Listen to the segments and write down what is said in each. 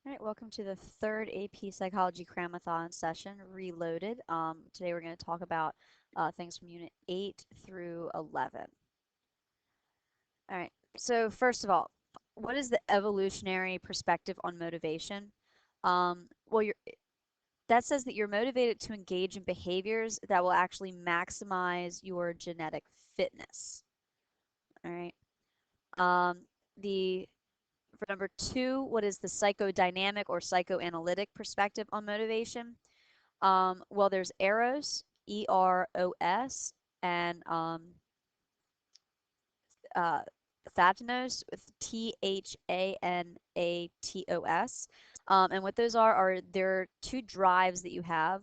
All right, welcome to the third AP Psychology Cramathon session, Reloaded. Today we're going to talk about things from Unit 8 through 11. All right, so first of all, what is the evolutionary perspective on motivation? Well, that says that you're motivated to engage in behaviors that will actually maximize your genetic fitness. All right. Um, the For number 2, what is the psychodynamic or psychoanalytic perspective on motivation? Well, there's Eros, Eros, and uh, Thanatos with Thanatos. And what those are there are two drives that you have.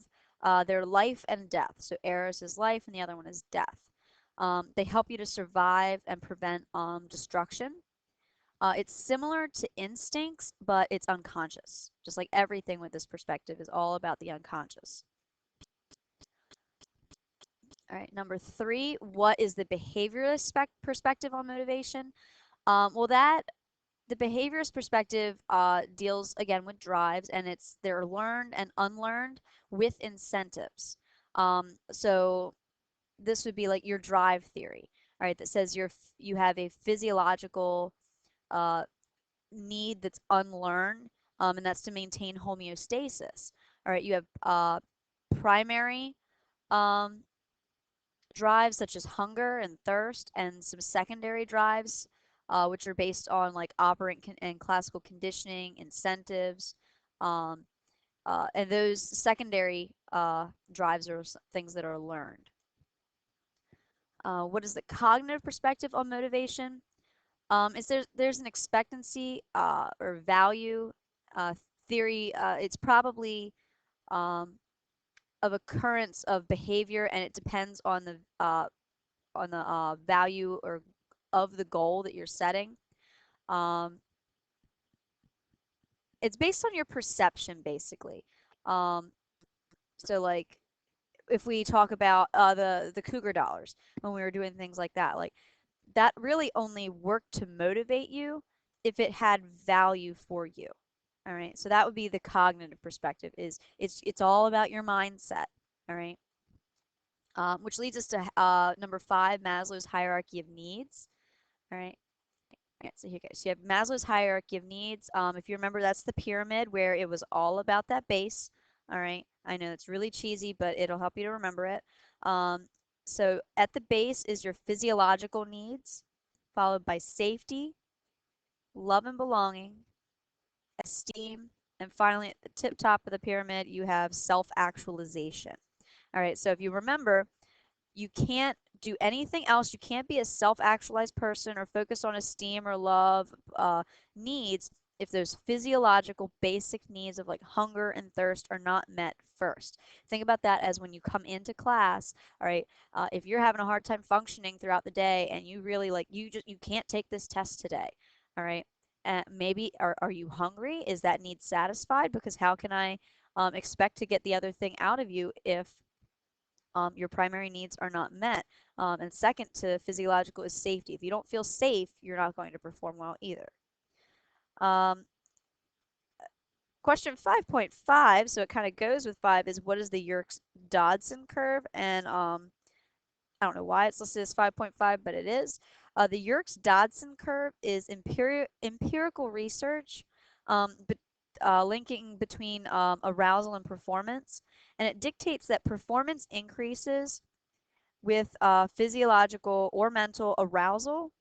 They're life and death. So Eros is life, and the other one is death. They help you to survive and prevent destruction. It's similar to instincts, but it's unconscious. Just like everything with this perspective is all about the unconscious. All right, number 3, what is the behaviorist perspective on motivation? Well, the behaviorist perspective deals again with drives, and they're learned and unlearned with incentives. So this would be like your drive theory, all right, that says you have a physiological uh, need that's unlearned, and that's to maintain homeostasis. All right, you have primary um, drives such as hunger and thirst, and some secondary drives, which are based on like operant and classical conditioning, incentives, um, and those secondary drives are things that are learned. What is the cognitive perspective on motivation? Is there's an expectancy or value uh, theory. It's probably um, of occurrence of behavior, and it depends on the value or of the goal that you're setting. Um, it's based on your perception, basically. Um, so, like, if we talk about the Cougar dollars when we were doing things like that, that really only worked to motivate you if it had value for you. All right. So that would be the cognitive perspective. It's all about your mindset. All right. Which leads us to number 5, Maslow's hierarchy of needs. All right. All right, so here goes. So you have Maslow's hierarchy of needs. If you remember, that's the pyramid where it was all about that base. All right. I know it's really cheesy, but it'll help you to remember it. Um, so at the base is your physiological needs, followed by safety, love and belonging, esteem, and finally at the tip top of the pyramid, you have self-actualization. All right, so if you remember, you can't do anything else. You can't be a self-actualized person or focus on esteem or love needs if those physiological basic needs of like hunger and thirst are not met first. Think about that as when you come into class. All right, if you're having a hard time functioning throughout the day and you really like you can't take this test today. All right, maybe are you hungry? Is that need satisfied? Because how can I expect to get the other thing out of you if your primary needs are not met? And second to physiological is safety. If you don't feel safe, you're not going to perform well either. Um, Question 5.5, so it kind of goes with 5, is what is the Yerkes-Dodson curve? And I don't know why it's listed as 5.5, but it is. The Yerkes-Dodson curve is empirical research but, linking between arousal and performance, and it dictates that performance increases with physiological or mental arousal,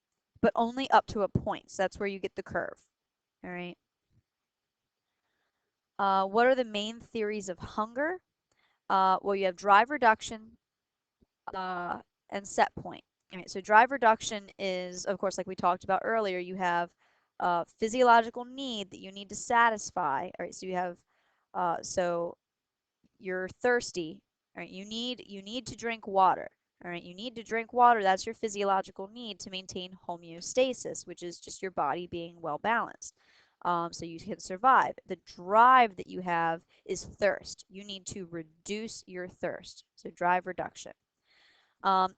but only up to a point. So that's where you get the curve. All right. What are the main theories of hunger? Well, you have drive reduction uh, and set point. All right, so drive reduction is, of course, like we talked about earlier, you have physiological need that you need to satisfy. All right, so you have, so you're thirsty. All right, you need to drink water. All right, you need to drink water. That's your physiological need to maintain homeostasis, which is just your body being well balanced. So you can survive. The drive that you have is thirst. You need to reduce your thirst. So drive reduction.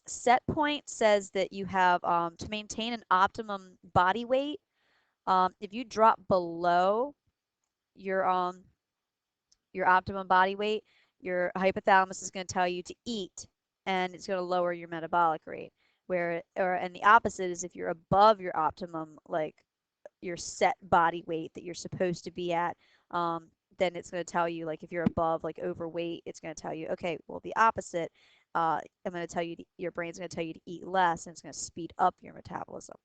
Set point says that you have to maintain an optimum body weight. If you drop below your um your optimum body weight, your hypothalamus is going to tell you to eat, and it's going to lower your metabolic rate. And the opposite is if you're above your optimum, like your set body weight that you're supposed to be at, um, then it's going to tell you, like if you're above, like overweight, it's going to tell you, okay, well, the opposite, I'm going to tell you, your brain's going to tell you to eat less, and it's going to speed up your metabolism.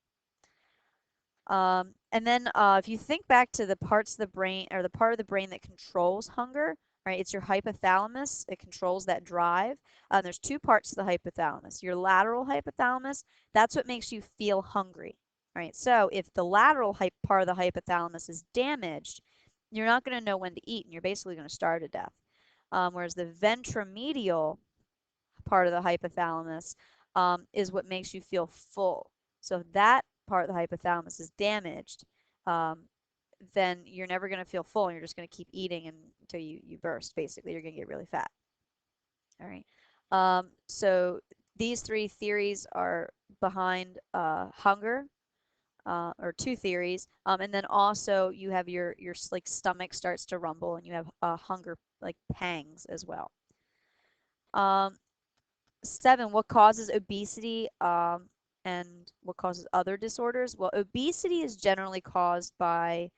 And then if you think back to the parts of the brain, or the part of the brain that controls hunger, right? It's your hypothalamus. It controls that drive. There's two parts to the hypothalamus. Your lateral hypothalamus, that's what makes you feel hungry, right? So if the lateral part of the hypothalamus is damaged, you're not going to know when to eat, and you're basically going to starve to death. Whereas the ventromedial part of the hypothalamus is what makes you feel full. So if that part of the hypothalamus is damaged, um, then you're never going to feel full, and you're just going to keep eating until you burst. Basically, you're going to get really fat. All right. So these three theories are behind hunger, or two theories. And then also you have your like stomach starts to rumble, and you have hunger, like pangs as well. Um, 7, what causes obesity, and what causes other disorders? Well, obesity is generally caused by,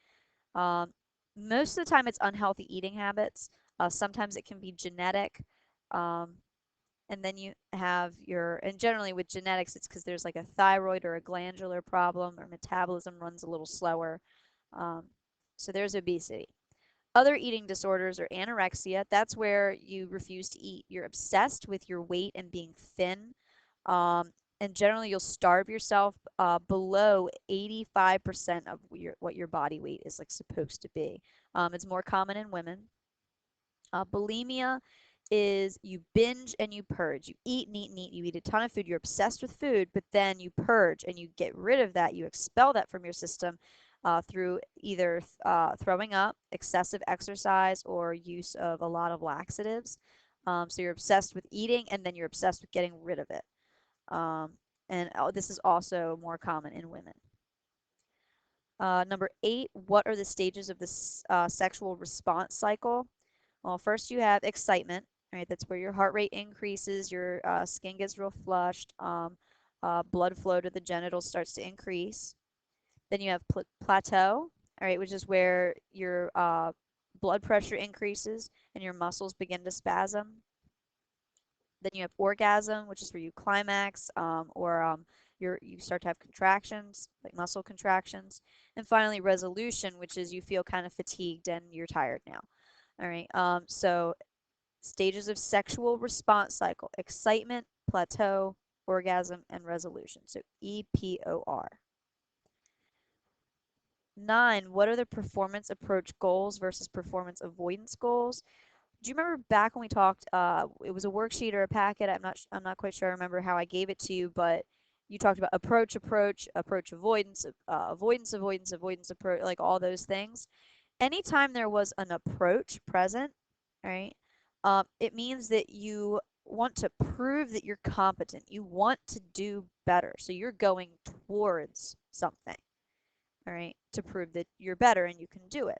um, most of the time, it's unhealthy eating habits. Sometimes it can be genetic. Um, and then you have and generally with genetics, it's because there's like a thyroid or a glandular problem, or metabolism runs a little slower. Um, so there's obesity. Other eating disorders are anorexia. That's where you refuse to eat. You're obsessed with your weight and being thin. Um, and generally, you'll starve yourself below 85% of what your body weight is like supposed to be. It's more common in women. Bulimia is you binge and you purge. You eat and eat and eat. You eat a ton of food. You're obsessed with food, but then you purge and you get rid of that. You expel that from your system through either throwing up, excessive exercise, or use of a lot of laxatives. So you're obsessed with eating, and then you're obsessed with getting rid of it. Um, and this is also more common in women. Number 8, what are the stages of the sexual response cycle? Well, first you have excitement, right? That's where your heart rate increases, your skin gets real flushed, blood flow to the genitals starts to increase. Then you have plateau, all right, which is where your blood pressure increases and your muscles begin to spasm. Then you have orgasm, which is where you climax, or you start to have contractions, like muscle contractions. And finally, resolution, which is you feel kind of fatigued and you're tired now. All right. So stages of sexual response cycle: excitement, plateau, orgasm, and resolution. So EPOR. 9, what are the performance approach goals versus performance avoidance goals? Do you remember back when we talked, it was a worksheet or a packet, I'm not quite sure I remember how I gave it to you, but you talked about approach avoidance, avoidance approach, like all those things. Anytime there was an approach present, right, it means that you want to prove that you're competent. You want to do better. So you're going towards something, all right, to prove that you're better and you can do it.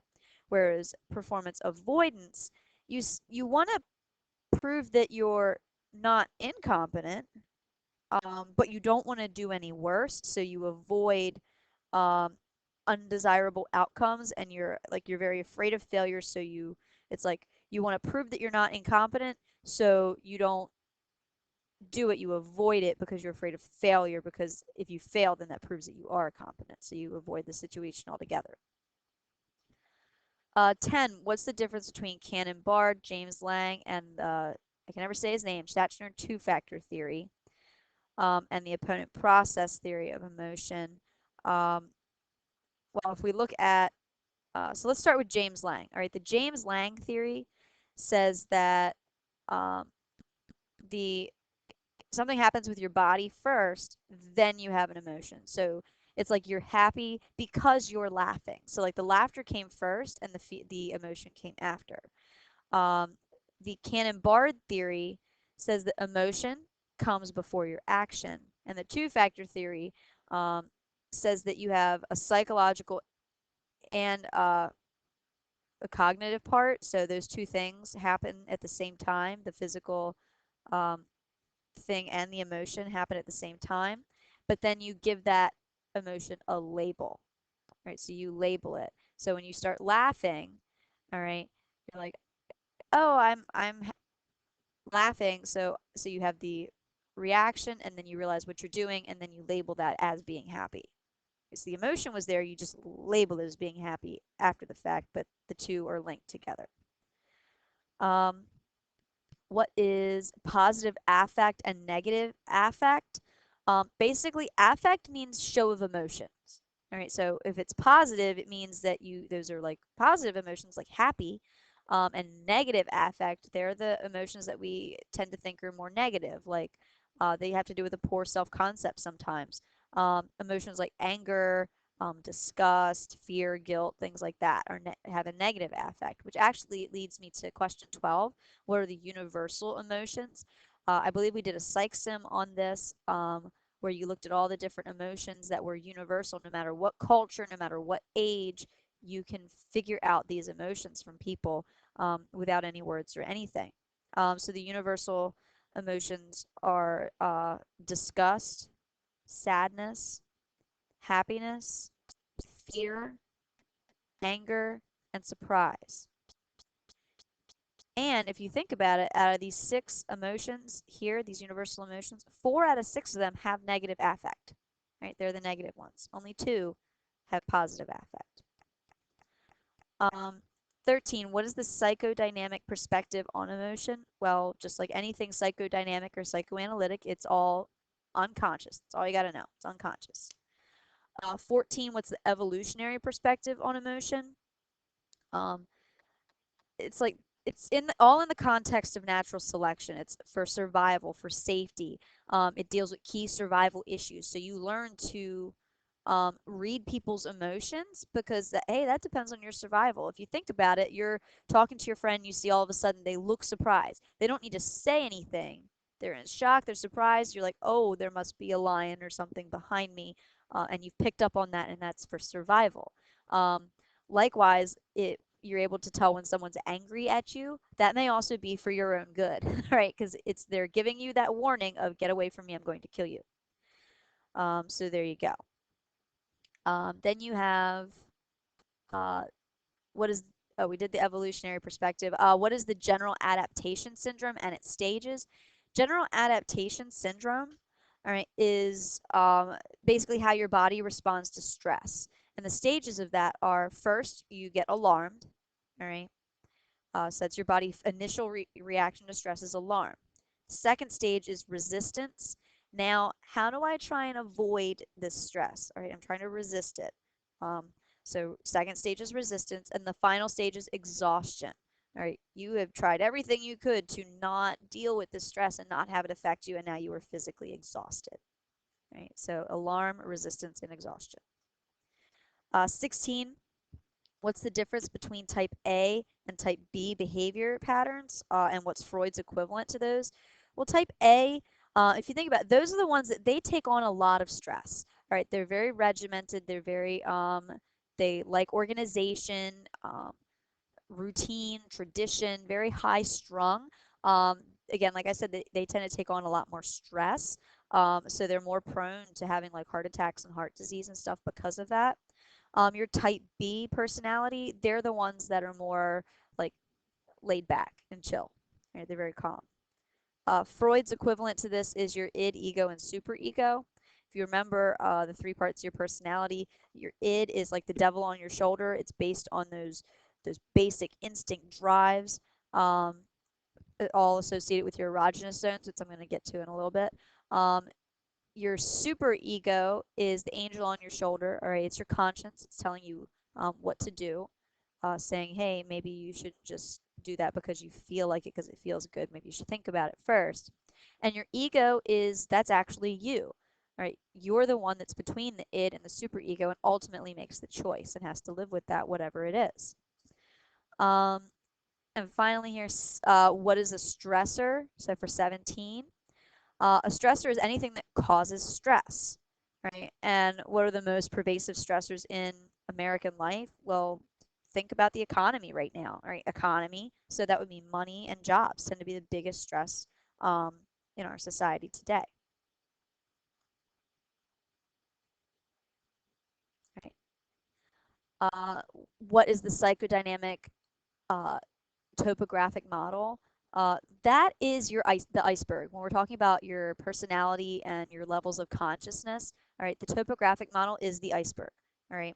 Whereas performance avoidance, you want to prove that you're not incompetent, but you don't want to do any worse, so you avoid um, undesirable outcomes, and you're very afraid of failure, so it's like you want to prove that you're not incompetent, so you don't do it, you avoid it because you're afraid of failure, because if you fail, then that proves that you are competent, so you avoid the situation altogether. 10, what's the difference between Cannon-Bard, James Lang, and I can never say his name, Schachtner two-factor theory, and the opponent process theory of emotion? Um, well, if we look at, so let's start with James Lang. All right, the James Lang theory says that um, the something happens with your body first, then you have an emotion. So it's like you're happy because you're laughing. So like the laughter came first, and the emotion came after. Um, the Cannon-Bard theory says that emotion comes before your action, and the two-factor theory um, says that you have a psychological and a cognitive part. So those two things happen at the same time. The physical um, thing and the emotion happen at the same time. But then you give that emotion a label, right? So you label it. So when you start laughing, all right, you're like, oh, I'm laughing. So you have the reaction, and then you realize what you're doing, and then you label that as being happy. Because the emotion was there, you just label it as being happy after the fact, but the two are linked together. Um, what is positive affect and negative affect? Basically, affect means show of emotions. All right, so if it's positive, it means that those are like positive emotions, like happy, and negative affect. They're the emotions that we tend to think are more negative, like they have to do with a poor self-concept sometimes. Emotions like anger, disgust, fear, guilt, things like that have a negative affect, which actually leads me to question 12. What are the universal emotions? I believe we did a psych sim on this, where you looked at all the different emotions that were universal, no matter what culture, no matter what age. You can figure out these emotions from people without any words or anything. So the universal emotions are disgust, sadness, happiness, fear, anger, and surprise. And if you think about it, out of these 6 emotions here, these universal emotions, 4 out of 6 of them have negative affect. Right? They're the negative ones. Only 2 have positive affect. Um, 13, what is the psychodynamic perspective on emotion? Well, just like anything psychodynamic or psychoanalytic, it's all unconscious. That's all you got to know. It's unconscious. 14, what's the evolutionary perspective on emotion? Um, it's like all in the context of natural selection. It's for survival, for safety. It deals with key survival issues. So you learn to read people's emotions because hey, that depends on your survival. If you think about it, you're talking to your friend, you see all of a sudden they look surprised. They don't need to say anything. They're in shock. They're surprised. You're like, oh, there must be a lion or something behind me, and you've picked up on that, and that's for survival. Um, Likewise, you're able to tell when someone's angry at you. That may also be for your own good, right? Because they're giving you that warning of get away from me, I'm going to kill you. So there you go. Then you have uh, what is oh, we did the evolutionary perspective. What is the general adaptation syndrome and its stages? General adaptation syndrome, all right, is basically how your body responds to stress. And the stages of that are, first, you get alarmed, all right. So that's your body's initial reaction to stress is alarm. Second stage is resistance. Now, how do I try and avoid this stress? All right, I'm trying to resist it. Um, so second stage is resistance, and the final stage is exhaustion. All right, you have tried everything you could to not deal with the stress and not have it affect you, and now you are physically exhausted. All right, so alarm, resistance, and exhaustion. 16, what's the difference between type A and type B behavior patterns, and what's Freud's equivalent to those? Well, type A, if you think about it, those are the ones that they take on a lot of stress. All right, they're very regimented. They're very, they like organization, routine, tradition, very high strung. Um, Again, like I said, they tend to take on a lot more stress. So they're more prone to having like heart attacks and heart disease and stuff because of that. Your type B personality, they're the ones that are more like laid back and chill. Right? They're very calm. Freud's equivalent to this is your id, ego, and superego. If you remember the 3 parts of your personality, your id is like the devil on your shoulder. It's based on those basic instinct drives, um, all associated with your erogenous zones, which I'm going to get to in a little bit. Um, your super ego is the angel on your shoulder. All right, it's your conscience. It's telling you what to do, saying, hey, maybe you should just do that because you feel like it because it feels good. Maybe you should think about it first. And your ego that's actually you. All right, you're the one that's between the id and the super ego and ultimately makes the choice and has to live with that, whatever it is. Um, and finally, here, what is a stressor? So for 17, a stressor is anything that causes stress, right? And what are the most pervasive stressors in American life? Well, think about the economy right now. All right, economy. So that would mean money and jobs tend to be the biggest stress um, in our society today. Right. Uh, what is the psychodynamic uh, topographic model? That is the iceberg. When we're talking about your personality and your levels of consciousness, all right, the topographic model is the iceberg. All right,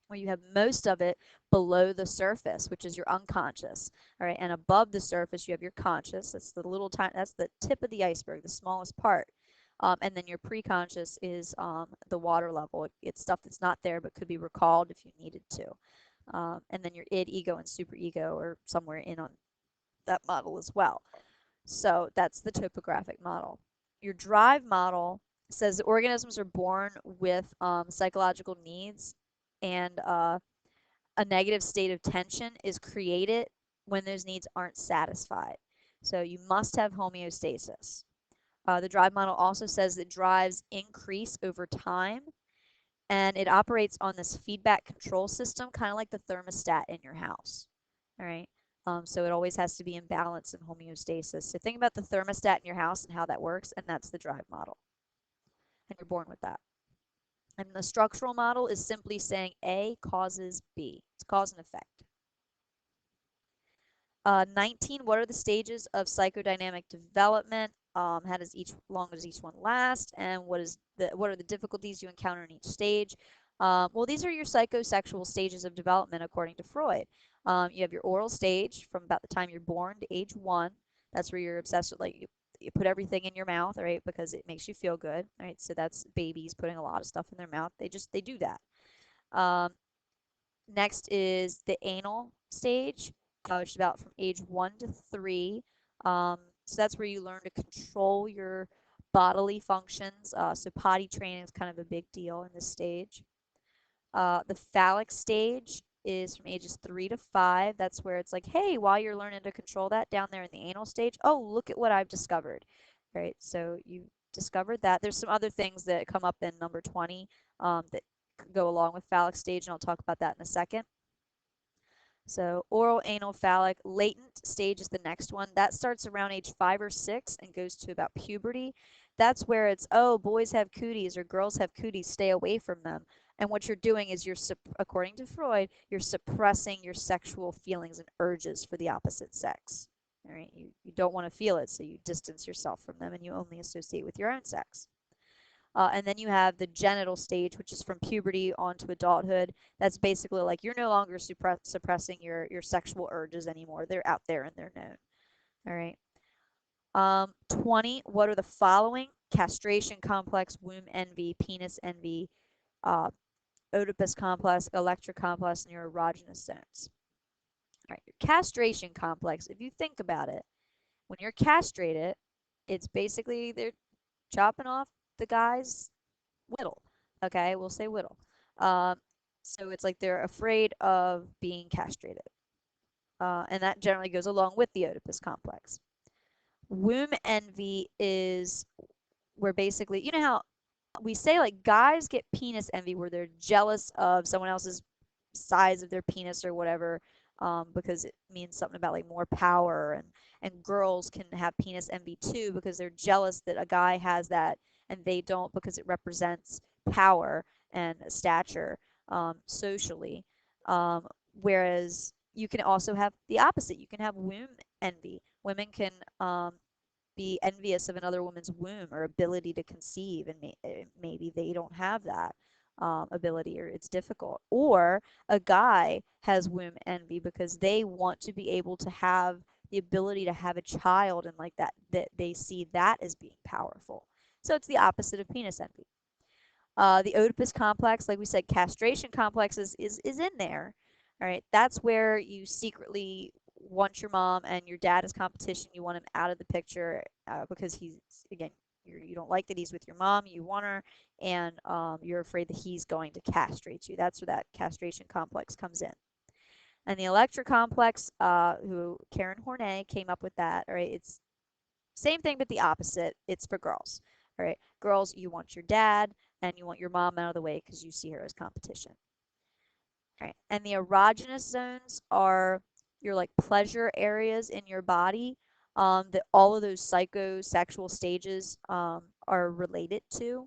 where you have most of it below the surface, which is your unconscious. All right, and above the surface, you have your conscious. That's the little tiny, that's the tip of the iceberg, the smallest part. And then your preconscious is the water level. It's stuff that's not there but could be recalled if you needed to. And then your id, ego, and superego are somewhere in on that model as well. So that's the topographic model. Your drive model says that organisms are born with psychological needs, and a negative state of tension is created when those needs aren't satisfied. So you must have homeostasis. The drive model also says that drives increase over time, and it operates on this feedback control system, kind of like the thermostat in your house. All right. So it always has to be in balance and homeostasis. So think about the thermostat in your house and how that works, and that's the drive model. And you're born with that. And the structural model is simply saying A causes B. It's cause and effect. 19, what are the stages of psychodynamic development? How does each long does each one last? And what are the difficulties you encounter in each stage? Well, these are your psychosexual stages of development according to Freud. You have your oral stage from about the time you're born to age 1. That's where you're obsessed with, like, you put everything in your mouth, right? Because it makes you feel good, right? So that's babies putting a lot of stuff in their mouth. They do that. Um, Next is the anal stage, which is about from age 1 to 3. So that's where you learn to control your bodily functions. So potty training is kind of a big deal in this stage. The phallic stage is from ages 3 to 5. That's where it's like, hey, while you're learning to control that down there in the anal stage, oh, look at what I've discovered. Right? So you discovered that. There's some other things that come up in number 20 that go along with phallic stage, and I'll talk about that in a second. So oral, anal, phallic, latent stage is the next one. That starts around age 5 or 6 and goes to about puberty. That's where it's, oh, boys have cooties or girls have cooties, stay away from them. And what you're doing is according to Freud, you're suppressing your sexual feelings and urges for the opposite sex. All right, you don't want to feel it, so you distance yourself from them and you only associate with your own sex. And then you have the genital stage, which is from puberty on to adulthood. That's basically like you're no longer suppressing your sexual urges anymore. They're out there and they're known. All right. 20, what are the following? Castration complex, womb envy, penis envy, uh, Oedipus complex, Electra complex, and your erogenous zones. All right. Your castration complex, if you think about it, when you're castrated, it's basically they're chopping off the guy's whittle. Okay, we'll say whittle. Um, so it's like they're afraid of being castrated. And that generally goes along with the Oedipus complex. Womb envy is where basically, you know how we say like guys get penis envy where they're jealous of someone else's size of their penis or whatever, because it means something about like more power, and girls can have penis envy too because they're jealous that a guy has that and they don't because it represents power and stature socially. Whereas you can also have the opposite. You can have womb envy. Women can be envious of another woman's womb or ability to conceive, and maybe they don't have that ability or it's difficult. Or a guy has womb envy because they want to be able to have the ability to have a child, and like that they see that as being powerful. So it's the opposite of penis envy. The Oedipus complex, like we said, castration complex is in there. All right, that's where you secretly want your mom and your dad as competition. You want him out of the picture because he's, again, you don't like that he's with your mom. You want her, and you're afraid that he's going to castrate you. That's where that castration complex comes in. And the Electra complex, who Karen Horney came up with that. All right, it's same thing but the opposite. It's for girls. All right, girls, you want your dad and you want your mom out of the way because you see her as competition. Right. And the erogenous zones are your like pleasure areas in your body that all of those psychosexual stages are related to.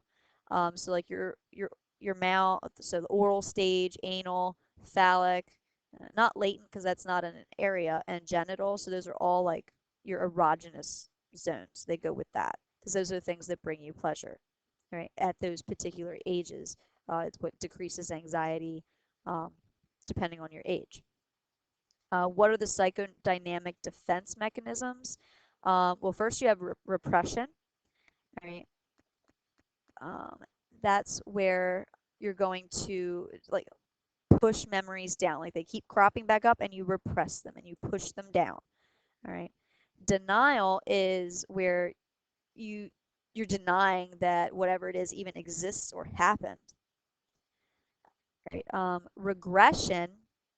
So like your mouth, so the oral stage, anal, phallic, not latent because that's not an area, and genital. So those are all like your erogenous zones. They go with that because those are the things that bring you pleasure, right? At those particular ages, it's what decreases anxiety, um, depending on your age. What are the psychodynamic defense mechanisms? Well, first you have repression, right? Um, that's where you're going to like push memories down, like they keep cropping back up, and you repress them and you push them down. All right. Denial is where you you're denying that whatever it is even exists or happened. Right? Regression,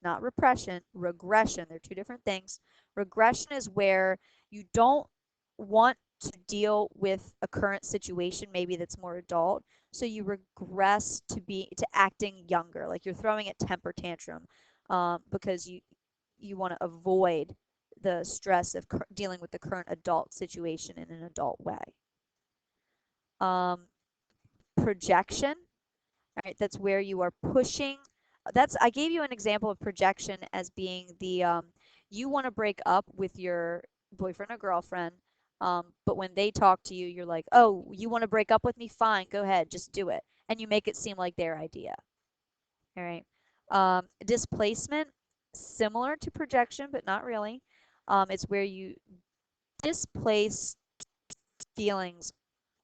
not repression, regression. They're two different things. Regression is where you don't want to deal with a current situation, maybe that's more adult. So you regress to acting younger, like you're throwing a temper tantrum because you want to avoid the stress of dealing with the current adult situation in an adult way. Um, Projection, right? That's where you are pushing. That's I gave you an example of projection as being the you want to break up with your boyfriend or girlfriend, but when they talk to you, you're like, oh, you want to break up with me? Fine, go ahead, just do it, and you make it seem like their idea. All right. Displacement, similar to projection, but not really. It's where you displace feelings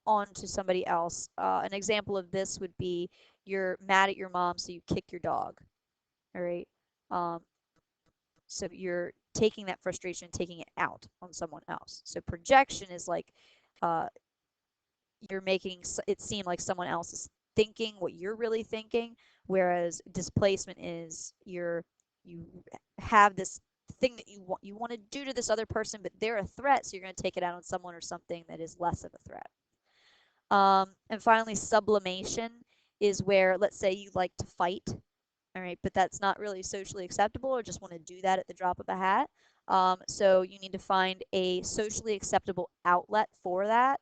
onto somebody else. An example of this would be you're mad at your mom, so you kick your dog. All right. Um, so you're taking that frustration, taking it out on someone else. So projection is like uh, you're making it seem like someone else is thinking what you're really thinking, whereas displacement is you have this thing that you want to do to this other person, but they're a threat, so you're going to take it out on someone or something that is less of a threat. And finally, sublimation is where, let's say you like to fight, all right, but that's not really socially acceptable or just want to do that at the drop of a hat. So you need to find a socially acceptable outlet for that.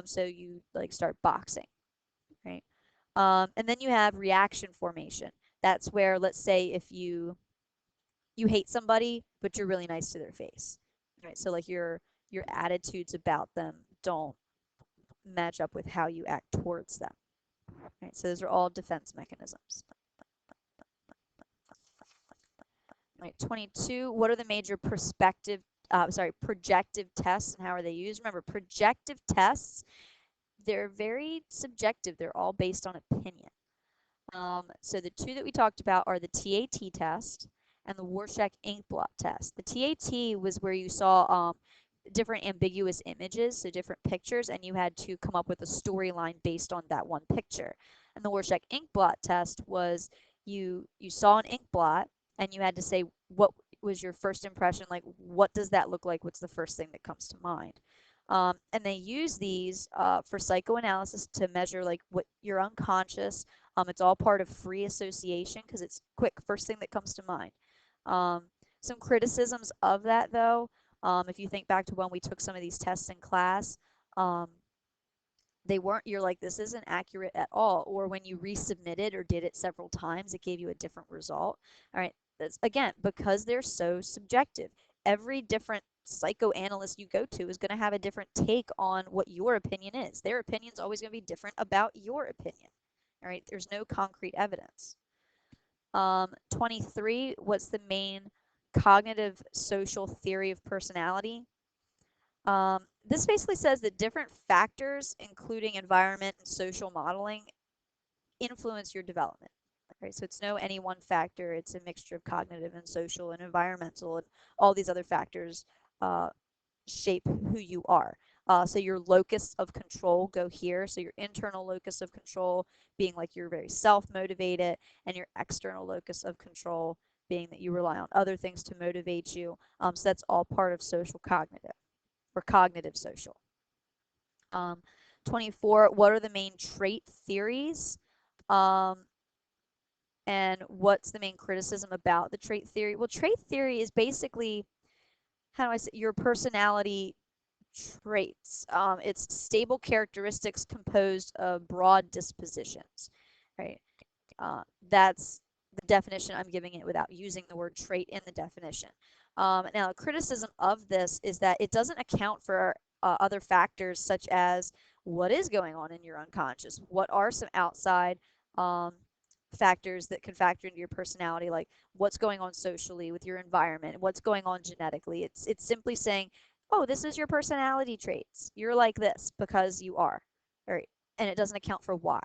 So you like start boxing, right? And then you have reaction formation. That's where, let's say, if you hate somebody, but you're really nice to their face, right? So like your attitudes about them don't match up with how you act towards them. Right, so those are all defense mechanisms. Right, 22. What are the major projective tests and how are they used? Remember, projective tests, they're very subjective. They're all based on opinion. So the two that we talked about are the TAT test and the Rorschach ink blot test. The TAT was where you saw different ambiguous images, so different pictures, and you had to come up with a storyline based on that one picture. And the Rorschach ink blot test was you saw an ink blot and you had to say what was your first impression, like what does that look like? What's the first thing that comes to mind? And they use these for psychoanalysis to measure like what your unconscious. It's all part of free association because it's quick, first thing that comes to mind. Um, some criticisms of that though, if you think back to when we took some of these tests in class, um, they weren't, you're like, this isn't accurate at all. Or when you resubmitted or did it several times, it gave you a different result. All right. That's, again, because they're so subjective. Every different psychoanalyst you go to is going to have a different take on what your opinion is. Their opinion is always going to be different about your opinion. All right. There's no concrete evidence. 23, what's the main cognitive social theory of personality? This basically says that different factors, including environment and social modeling, influence your development. Right? So it's no any one factor. It's a mixture of cognitive and social and environmental and all these other factors uh, shape who you are. So your locus of control go here. So your internal locus of control being like you're very self-motivated, and your external locus of control being that you rely on other things to motivate you. So that's all part of social cognitive or cognitive social. Um, 24, what are the main trait theories? Um, And what's the main criticism about the trait theory? Well, trait theory is basically, how do I say, your personality traits. It's stable characteristics composed of broad dispositions, right? That's the definition I'm giving it without using the word trait in the definition. Now, a criticism of this is that it doesn't account for other factors such as what is going on in your unconscious. What are some outside um, factors that can factor into your personality, like what's going on socially with your environment, what's going on genetically. It's simply saying, oh, this is your personality traits. You're like this because you are. All right. And it doesn't account for why.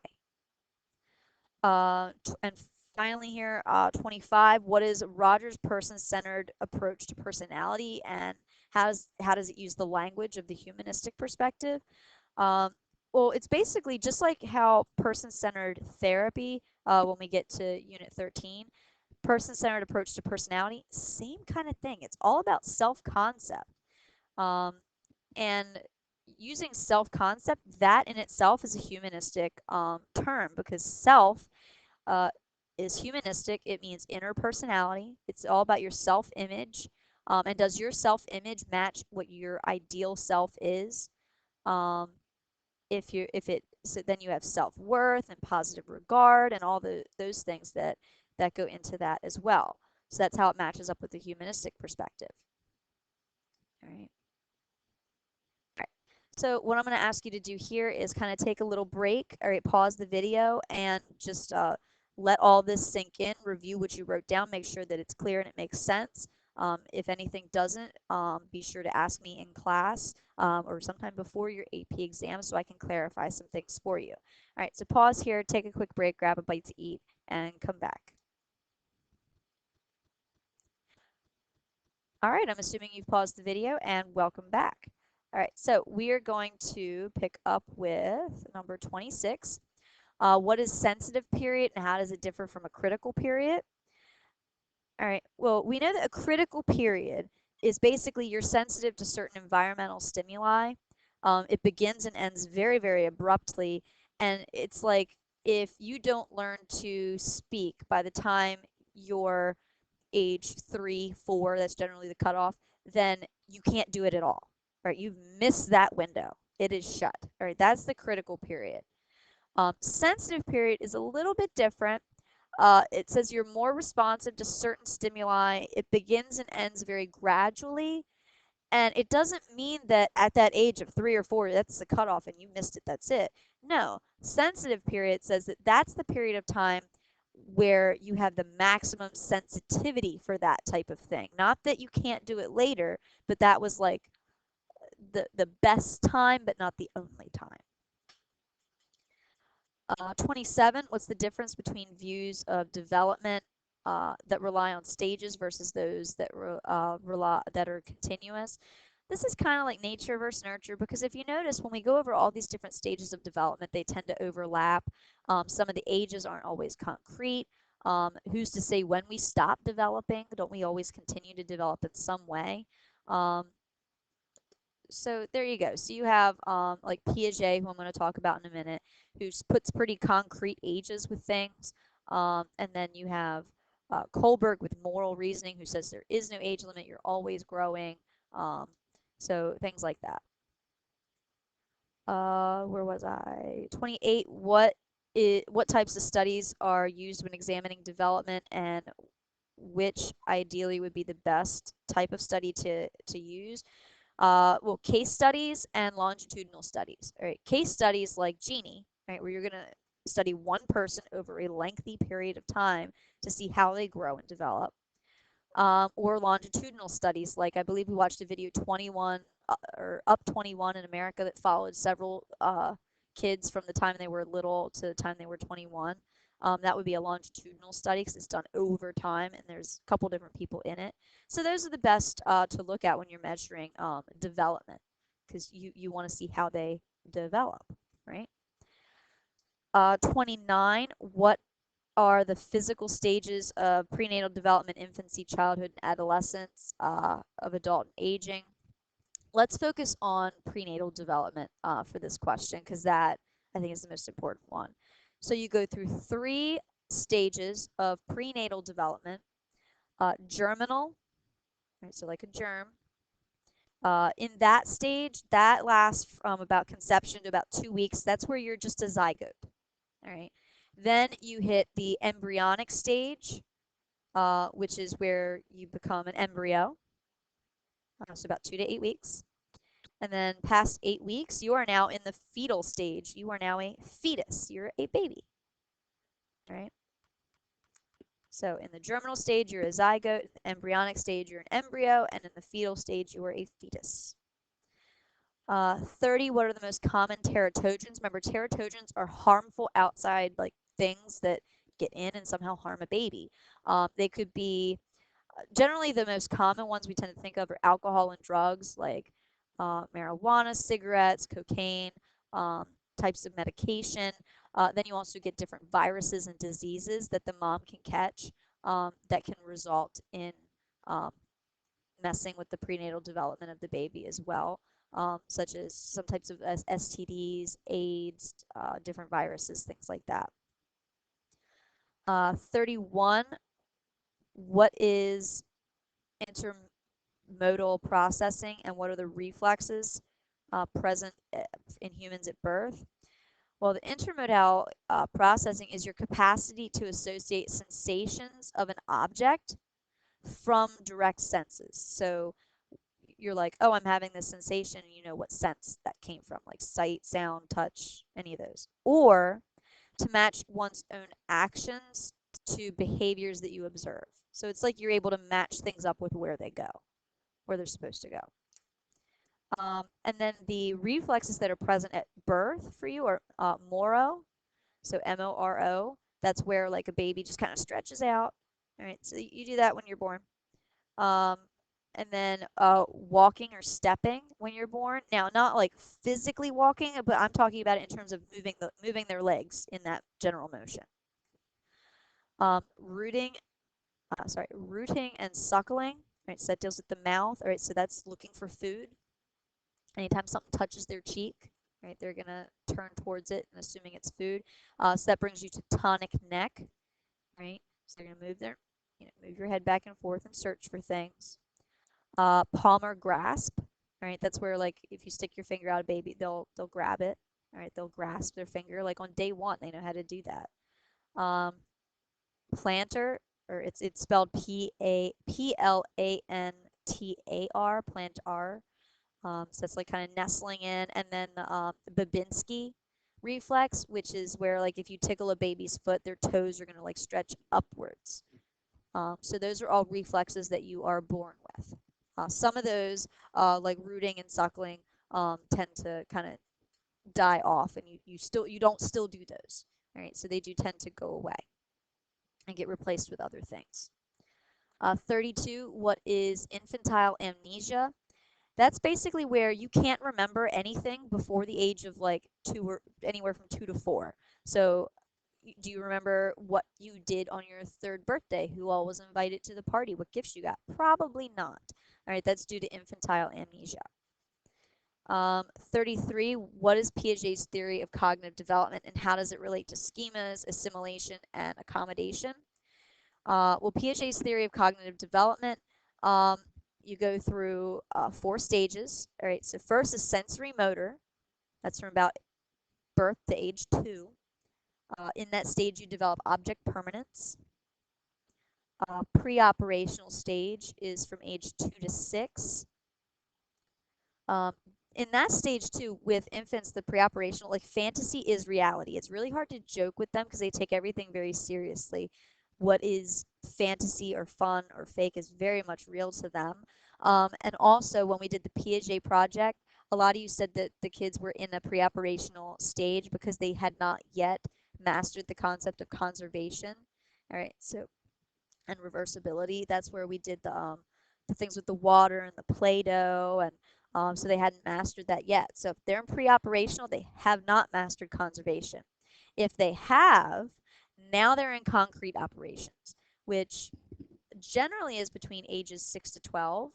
And finally here, 25, what is Rogers' person-centered approach to personality, and how does it use the language of the humanistic perspective? Um, well, it's basically just like how person-centered therapy, when we get to Unit 13, person-centered approach to personality, same kind of thing. It's all about self-concept. Um, and using self-concept, that in itself is a humanistic term, because self uh, is humanistic. It means inner personality. It's all about your self-image. And does your self-image match what your ideal self is? Um, if it so then you have self-worth and positive regard and all those things that go into that as well. So that's how it matches up with the humanistic perspective. All right. All right. So what I'm going to ask you to do here is kind of take a little break. All right, pause the video and just let all this sink in, review what you wrote down, make sure that it's clear and it makes sense. If anything doesn't, be sure to ask me in class or sometime before your AP exam so I can clarify some things for you. All right, so pause here, take a quick break, grab a bite to eat, and come back. All right, I'm assuming you've paused the video, and welcome back. All right, so we are going to pick up with number 26. What is sensitive period and how does it differ from a critical period? All right, well, we know that a critical period is basically you're sensitive to certain environmental stimuli. It begins and ends very, very abruptly, and it's like if you don't learn to speak by the time you're age 3, 4, that's generally the cutoff, then you can't do it at all. Right? You've missed that window. It is shut. All right, that's the critical period. Sensitive period is a little bit different. It says you're more responsive to certain stimuli. It begins and ends very gradually. And it doesn't mean that at that age of 3 or 4, that's the cutoff and you missed it, that's it. No, sensitive period says that that's the period of time where you have the maximum sensitivity for that type of thing. Not that you can't do it later, but that was like the best time, but not the only time. 27, what's the difference between views of development that rely on stages versus those that rely that are continuous? This is kind of like nature versus nurture, because if you notice, when we go over all these different stages of development, they tend to overlap. Some of the ages aren't always concrete. Who's to say when we stop developing? Don't we always continue to develop in some way? Um, so there you go. So you have like Piaget, who I'm going to talk about in a minute, who puts pretty concrete ages with things. And then you have Kohlberg with moral reasoning, who says there is no age limit, you're always growing. Um, so things like that. Where was I? 28. What types of studies are used when examining development, and which ideally would be the best type of study to use? Well, case studies and longitudinal studies. All right, case studies like Genie, right, where you're going to study one person over a lengthy period of time to see how they grow and develop. Or longitudinal studies, like I believe we watched a video 21 or Up 21 in America that followed several kids from the time they were little to the time they were 21. That would be a longitudinal study because it's done over time and there's a couple different people in it. So those are the best to look at when you're measuring development, because you want to see how they develop, right? 29, what are the physical stages of prenatal development, infancy, childhood, and adolescence, of adult and aging? Let's focus on prenatal development for this question, because that I think is the most important one. So you go through 3 stages of prenatal development. Germinal, right, so like a germ. In that stage, that lasts from about conception to about 2 weeks. That's where you're just a zygote. All right. Then you hit the embryonic stage, which is where you become an embryo. So about 2 to 8 weeks. And then past 8 weeks, you are now in the fetal stage. You are now a fetus. You're a baby. All right. So in the germinal stage, you're a zygote. In the embryonic stage, you're an embryo. And in the fetal stage, you are a fetus. 30, what are the most common teratogens? Remember, teratogens are harmful outside like things that get in and somehow harm a baby. They could be generally the most common ones we tend to think of are alcohol and drugs like marijuana, cigarettes, cocaine, um, types of medication. Then you also get different viruses and diseases that the mom can catch that can result in um, messing with the prenatal development of the baby as well, such as some types of STDs, AIDS, different viruses, things like that. 31, what is intermodal processing and what are the reflexes present in humans at birth? Well, the intermodal processing is your capacity to associate sensations of an object from direct senses. So you're like, oh, I'm having this sensation, and you know what sense that came from, like sight, sound, touch, any of those. Or to match one's own actions to behaviors that you observe. So it's like you're able to match things up with where they go, where they're supposed to go. And then the reflexes that are present at birth for you are moro, so MORO. That's where like a baby just kind of stretches out. All right, so you do that when you're born. Um, and then walking or stepping when you're born. Now, not like physically walking, but I'm talking about it in terms of moving their legs in that general motion. Rooting, rooting and suckling. Right, so that deals with the mouth. All right, so that's looking for food. Anytime something touches their cheek, right, they're gonna turn towards it and assuming it's food. So that brings you to tonic neck, right? So they're gonna move your head back and forth and search for things. Palmar grasp, right? That's where like if you stick your finger out a baby, they'll grab it, all right? They'll grasp their finger like on day one. They know how to do that. Plantar, or it's spelled Plantar, plantar. So it's like kind of nestling in, and then the Babinski reflex, which is where like if you tickle a baby's foot, their toes are gonna like stretch upwards. So those are all reflexes that you are born with. Some of those, like rooting and suckling, tend to kind of die off, and you don't still do those. All right, so they do tend to go away and get replaced with other things. 32, what is infantile amnesia? That's basically where you can't remember anything before the age of like 2 or anywhere from 2 to 4. So do you remember what you did on your 3rd birthday? Who all was invited to the party? What gifts you got? Probably not. All right, that's due to infantile amnesia. 33, what is Piaget's theory of cognitive development and how does it relate to schemas, assimilation, and accommodation? Well, Piaget's theory of cognitive development, you go through 4 stages. All right, so first is sensory motor. That's from about birth to age 2. In that stage, you develop object permanence. Pre-operational stage is from age 2 to 6. In that stage too, with infants, the pre-operational, like fantasy is reality. It's really hard to joke with them because they take everything very seriously. What is fantasy or fun or fake is very much real to them. And also, when we did the Piaget project, a lot of you said that the kids were in a pre-operational stage because they had not yet mastered the concept of conservation. All right, so and reversibility. That's where we did the things with the water and the Play-Doh, and so they hadn't mastered that yet. So if they're in pre-operational, they have not mastered conservation. If they have, now they're in concrete operations, which generally is between ages 6 to 12,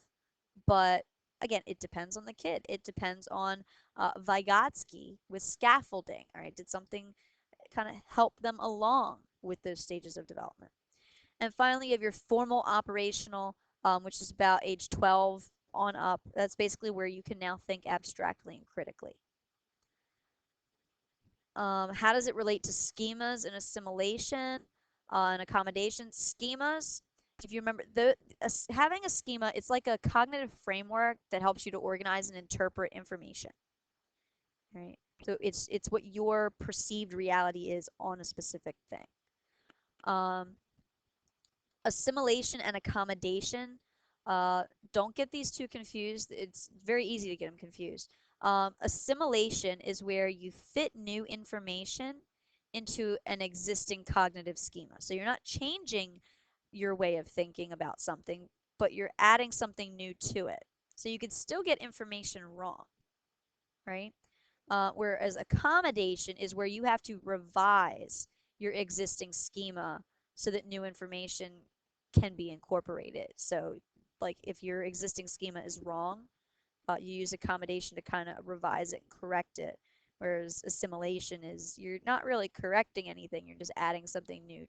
but again, it depends on the kid. It depends on Vygotsky with scaffolding. All right, did something kind of help them along with those stages of development. And finally, you have your formal operational, which is about age 12 on up. That's basically where you can now think abstractly and critically. How does it relate to schemas and assimilation and accommodation? Schemas, if you remember, having a schema, it's like a cognitive framework that helps you to organize and interpret information. Right? So it's what your perceived reality is on a specific thing. Um, Assimilation and accommodation. Uh, don't get these two confused. It's very easy to get them confused. Assimilation is where you fit new information into an existing cognitive schema. So you're not changing your way of thinking about something, but you're adding something new to it. So you could still get information wrong, right? Whereas accommodation is where you have to revise your existing schema so that new information can be incorporated. So, like if your existing schema is wrong, you use accommodation to kind of revise it and correct it. Whereas assimilation is you're not really correcting anything, you're just adding something new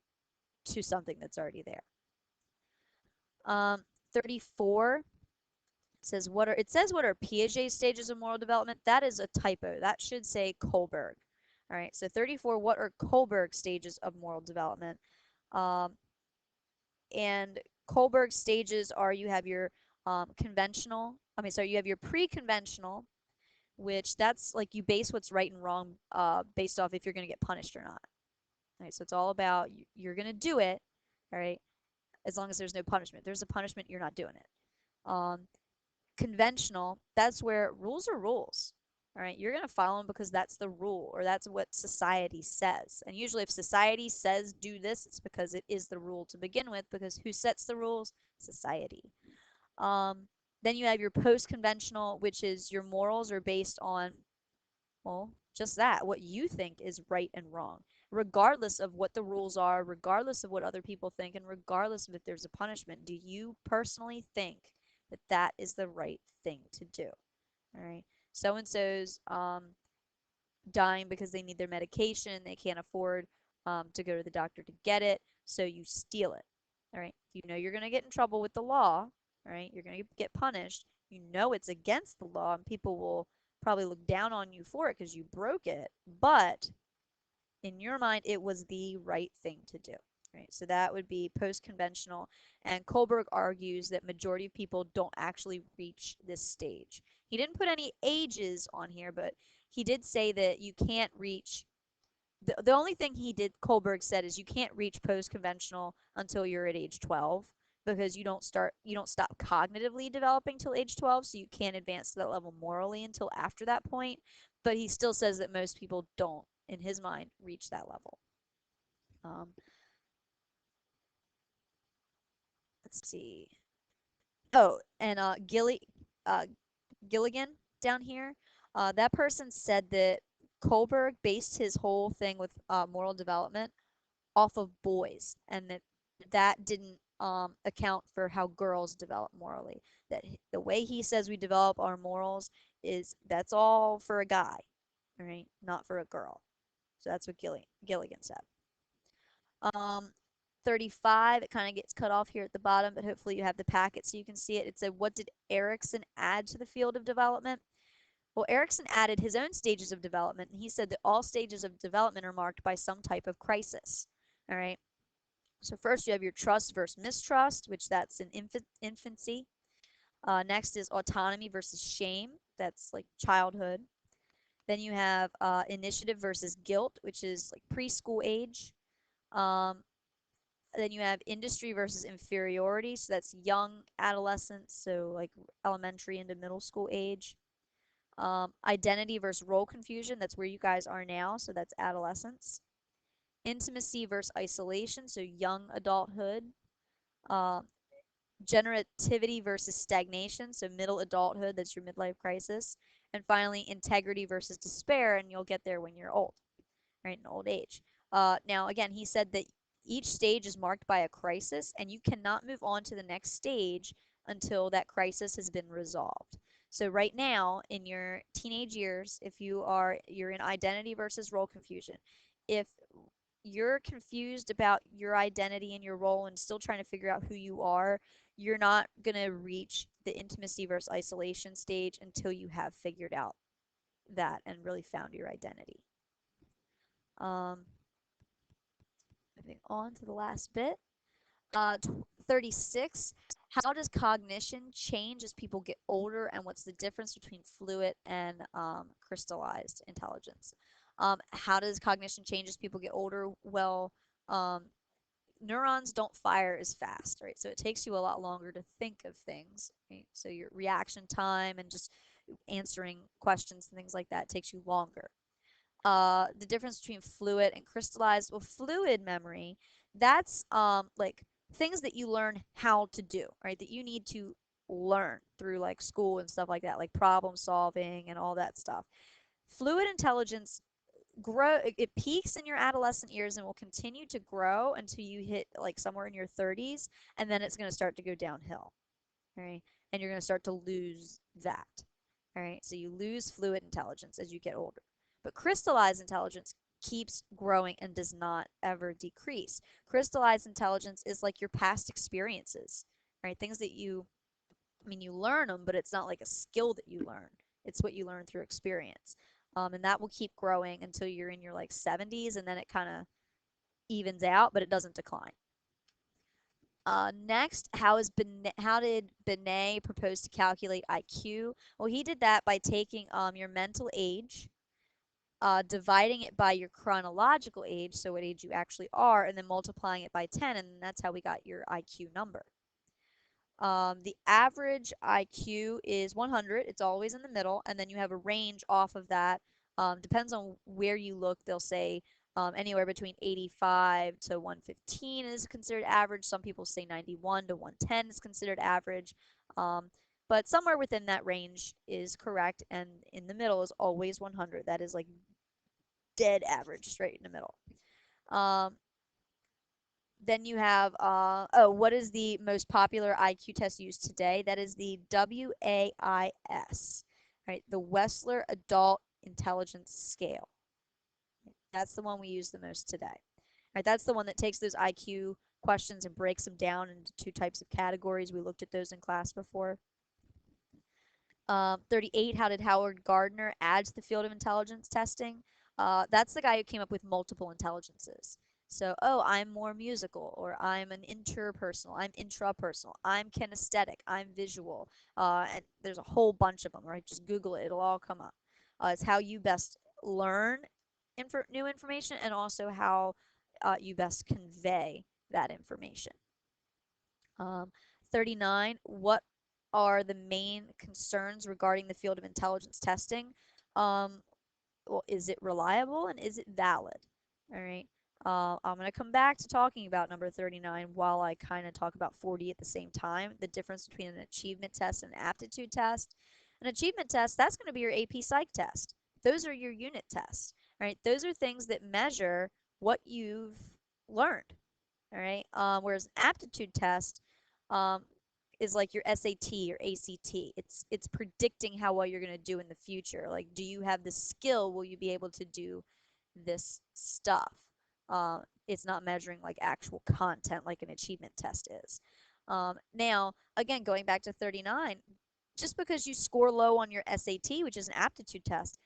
to something that's already there. 34 says what are Piaget's stages of moral development? That is a typo. That should say Kohlberg. All right, so 34, what are Kohlberg's stages of moral development? Um, and Kohlberg's stages are you have your you have your pre-conventional, which that's like you base what's right and wrong based off if you're going to get punished or not. All right, so it's all about you're going to do it, all right, as long as there's no punishment. If there's a punishment, you're not doing it. Conventional, that's where rules are rules. All right, you're going to follow them because that's the rule or that's what society says. And usually, if society says do this, it's because it is the rule to begin with, because who sets the rules? Society. Um, then you have your post conventional, which is your morals are based on, well, just that, what you think is right and wrong, regardless of what the rules are, regardless of what other people think, and regardless of if there's a punishment. Do you personally think that that is the right thing to do? All right. So and so's dying because they need their medication, they can't afford to go to the doctor to get it, so you steal it. All right. You know you're going to get in trouble with the law. All right. You're going to get punished. You know it's against the law, and people will probably look down on you for it because you broke it. But in your mind, it was the right thing to do. Right? So that would be post-conventional. And Kohlberg argues that majority of people don't actually reach this stage. He didn't put any ages on here, but he did say that you can't reach the only thing Kohlberg said is you can't reach post-conventional until you're at age 12 because you don't stop cognitively developing till age 12, so you can't advance to that level morally until after that point. But he still says that most people don't, in his mind, reach that level. Um, let's see. Oh, and uh, Gilligan down here, that person said that Kohlberg based his whole thing with moral development off of boys, and that didn't account for how girls develop morally. That the way he says we develop our morals is that's all for a guy, right? Not for a girl. So that's what Gilligan said. Um, 35, it kind of gets cut off here at the bottom, but hopefully you have the packet so you can see it. It said, what did Erikson add to the field of development? Well, Erikson added his own stages of development, and he said that all stages of development are marked by some type of crisis. All right. So first you have your trust versus mistrust, which that's in infancy. Next is autonomy versus shame. That's like childhood. Then you have initiative versus guilt, which is like preschool age. Um, then you have industry versus inferiority. So that's young adolescence, so like elementary into middle school age. Identity versus role confusion. That's where you guys are now. So that's adolescence. Intimacy versus isolation. So young adulthood. Uh, Generativity versus stagnation. So middle adulthood. That's your midlife crisis. And finally, integrity versus despair. And you'll get there when you're old, right? In old age. Now, again, he said that each stage is marked by a crisis, and you cannot move on to the next stage until that crisis has been resolved. So right now, in your teenage years, if you're in identity versus role confusion, if you're confused about your identity and your role and still trying to figure out who you are, you're not going to reach the intimacy versus isolation stage until you have figured out that and really found your identity. Um, Moving on to the last bit. 36. How does cognition change as people get older, and what's the difference between fluid and crystallized intelligence? How does cognition change as people get older? Well, um, neurons don't fire as fast, right? So it takes you a lot longer to think of things, right? So your reaction time and just answering questions and things like that takes you longer. The difference between fluid and crystallized. Well, fluid memory, that's like things that you learn how to do, right? That you need to learn through like school and stuff like that, like problem solving and all that stuff. Fluid intelligence it peaks in your adolescent years and will continue to grow until you hit like somewhere in your 30s, and then it's going to start to go downhill, right? And you're going to start to lose that. All right, so you lose fluid intelligence as you get older. But crystallized intelligence keeps growing and does not ever decrease. Crystallized intelligence is like your past experiences, right? Things that you learn them, but it's not like a skill that you learn. It's what you learn through experience. And that will keep growing until you're in your like 70s, and then it kind of evens out, but it doesn't decline. Next, how did Binet propose to calculate IQ? Well, he did that by taking your mental age, dividing it by your chronological age, so what age you actually are, and then multiplying it by 10, and that's how we got your IQ number. The average IQ is 100. It's always in the middle, and then you have a range off of that. Depends on where you look. They'll say anywhere between 85 to 115 is considered average. Some people say 91 to 110 is considered average. Um, but somewhere within that range is correct, and in the middle is always 100. That is like dead average, straight in the middle. Um, then you have, what is the most popular IQ test used today? That is the WAIS, right? The Wechsler Adult Intelligence Scale. That's the one we use the most today. Right? That's the one that takes those IQ questions and breaks them down into two types of categories. We looked at those in class before. 38, how did Howard Gardner add to the field of intelligence testing? That's the guy who came up with multiple intelligences. So, oh, I'm more musical, or I'm an interpersonal, I'm intrapersonal, I'm kinesthetic, I'm visual. And there's a whole bunch of them, right? Just Google it, it'll all come up. It's how you best learn new information, and also how you best convey that information. Um, 39, what are the main concerns regarding the field of intelligence testing? Um, well, is it reliable and is it valid? All right. I'm going to come back to talking about number 39 while I kind of talk about 40 at the same time. The difference between an achievement test and an aptitude test. An achievement test, that's going to be your AP Psych test. Those are your unit tests, right? Those are things that measure what you've learned, all right? Whereas an aptitude test um, is like your SAT or ACT. It's predicting how well you're going to do in the future. Like, do you have the skill? Will you be able to do this stuff? It's not measuring like actual content like an achievement test is. Now, again, going back to 39, just because you score low on your SAT, which is an aptitude test,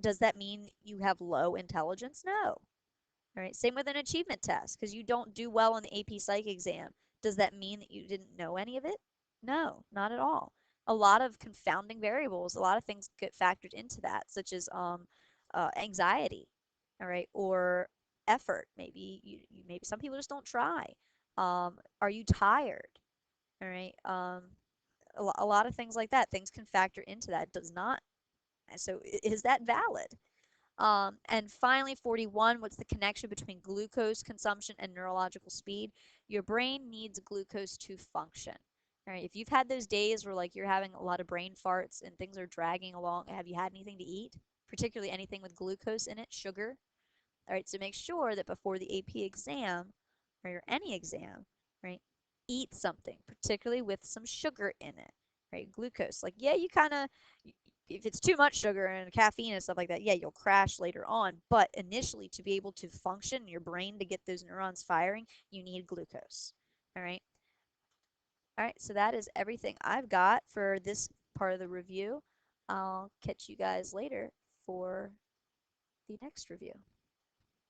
does that mean you have low intelligence? No. All right, same with an achievement test, because you don't do well on the AP Psych exam. Does that mean that you didn't know any of it? No, not at all. A lot of confounding variables, a lot of things get factored into that, such as anxiety, all right, or effort. Maybe maybe some people just don't try. Are you tired? All right. A lot of things like that. Things can factor into that. Does not. So is that valid? And finally, 41, what's the connection between glucose consumption and neurological speed? Your brain needs glucose to function. All right, if you've had those days where like you're having a lot of brain farts and things are dragging along, have you had anything to eat? Particularly anything with glucose in it, sugar? All right, so make sure that before the AP exam or any exam, right, eat something, particularly with some sugar in it, right? Glucose. Like, yeah, you kind of if it's too much sugar and caffeine and stuff like that, yeah, you'll crash later on. But initially, to be able to function, your brain to get those neurons firing, you need glucose. All right. All right. So that is everything I've got for this part of the review. I'll catch you guys later for the next review.